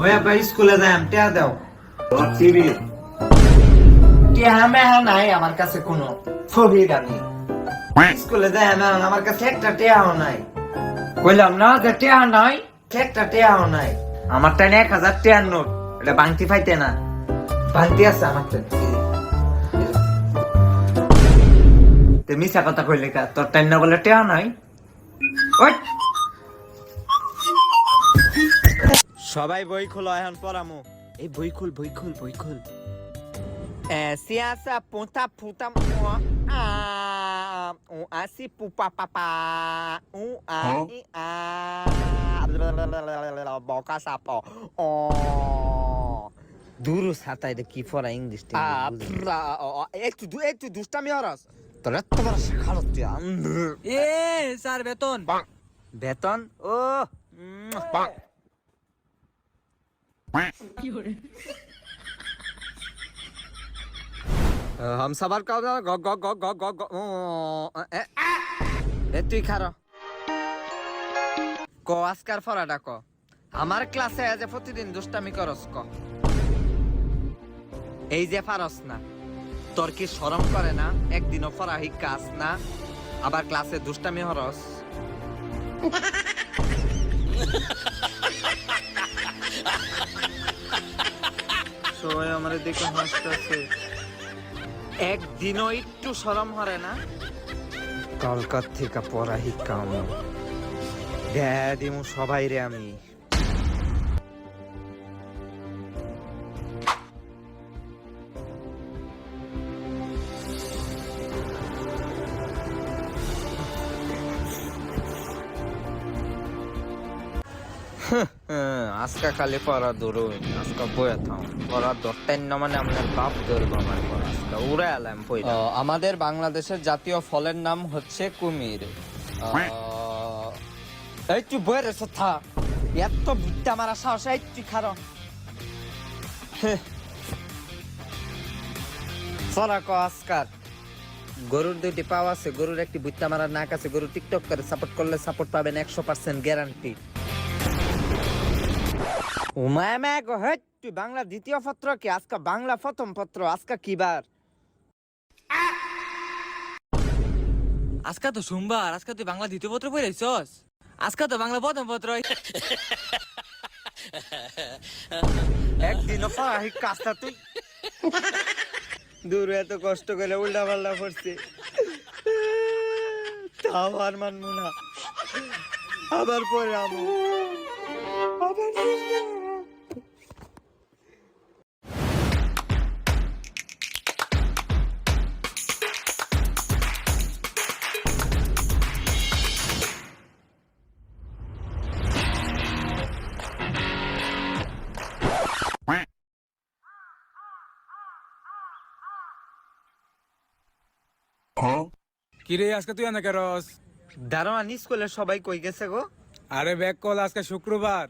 ওই ভাই স্কুলে যাই টিয়া দাও টিয়া মেহা নাই আমার কাছে কোনো ছবি গানি স্কুলে যাই আমার কাছে একটা টিয়াও নাই কইলাম না যে টিয়া নাই একটা টিয়াও নাই আমার টাইনে 1000 টিয়ার নোট এটা বাংতি পাইতে না বাংতি আছে আমার তে মিছা কথা কইলে কা তোর টাইন না বলে টিয়া নাই ওই সবাই বই খোলো এখন পড়ামু এই বই খুল সিয়াসা পুতা পুতা ও আসি পুপা পাপা ও আই আ বকা সাপ ও দুরু সাতাই দে কি ফরা ইংলিশ একটু দুষ্টামি হরস তোর এত বড় শেখালো তুই এ স্যার বেতন বেতন ও हम सबर का ग ग ग ग ग ग এ তুই খারো ক আজকার ফরাডা ক আমার ক্লাসে আজ প্রতিদিন দুষ্টামি করস ক এই যে পারস না তোর কি শরম করে না একদিনও ফরাহি কাজ না আবার ক্লাসে দুষ্টামি হরস সবাই আমারে দেখে হাসতেছে একদিনও একটু শরম হরে না কলকাতা থেকে পড়াহি কাম দিমু সবাই রে আমি আজকা খালি পড়া ধরুন আজকা বইয়া থাম পড়া ধরতেন না মানে আপনার বাপ ধরবো আমার পড়া আজকা উড়ে এলাম আমাদের বাংলাদেশের জাতীয় ফলের নাম হচ্ছে কুমির এই তুই বইয়ের থা এত বুদ্ধা মারা সাহস এই তুই খারো পড়া ক আজকার গরুর দুইটি পাও আছে গরুর একটি বুদ্ধা মারার নাক আছে গরু টিকটক করে সাপোর্ট করলে সাপোর্ট পাবেন 100% গ্যারান্টি তুই বাংলা দ্বিতীয় পত্র কি আজকে বাংলা প্রথম পত্র আজকে কি বার আজকে তো সোমবার আজকে তুই বাংলা দ্বিতীয় পত্র পড়াইছস আজকে তো বাংলা প্রথম পত্র একদিন কাজটা তুই দূরে এত কষ্ট করে উল্টা পাল্টা পড়ছে তাও আর মানবো না আবার পরে আমু আবার কিরে আজকে তুই এনে কেরস দারোয়ান স্কুলের সবাই কই গেছে গো আরে ব্যাক কল আজকে শুক্রবার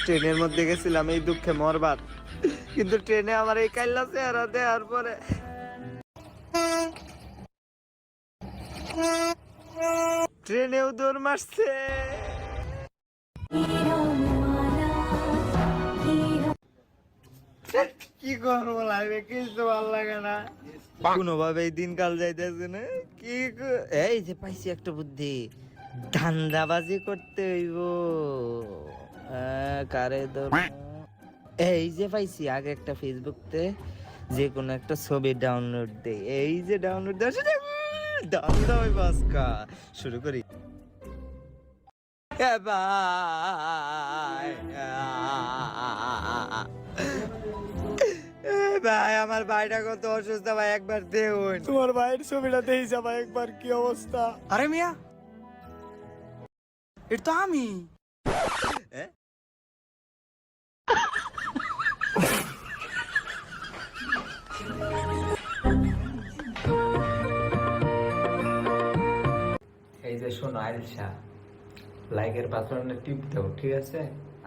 ট্রেনের মধ্যে গেছিলাম এই দুঃখে মরবার কিন্তু ট্রেনে আমার এই কাইল্লা চেহারা দেওয়ার পরে ট্রেনেও দৌড় মারছে কি করবো লাগবে কিছু ভালো লাগে না কোনোভাবে এই দিনকাল যাইতেছে না কি এই যে পাইছি একটা বুদ্ধি ধান্দাবাজি করতে হইব কারে এই যে পাইছি আগে একটা ফেসবুকতে যে কোনো একটা ছবি ডাউনলোড দে এই যে ডাউনলোড দেওয়া সেটা ধান্দা হইব আজকা শুরু করি ভাই আমার ভাইটা কত অসুস্থ ভাই একবার দেখুন তোমার ভাইয়ের ছবিটা দেখি ভাই একবার কি অবস্থা আরে মিয়া এটা তো আমি এই যে শোনো আইলশা লাইকের পাথরনে টিপ দাও ঠিক আছে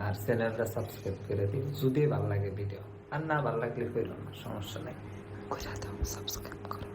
আর চ্যানেলটা সাবস্ক্রাইব করে দিও যদি ভালো লাগে ভিডিও আর না ভালো লাগলে কইরো না সমস্যা নাই কইরা দাও সাবস্ক্রাইব করো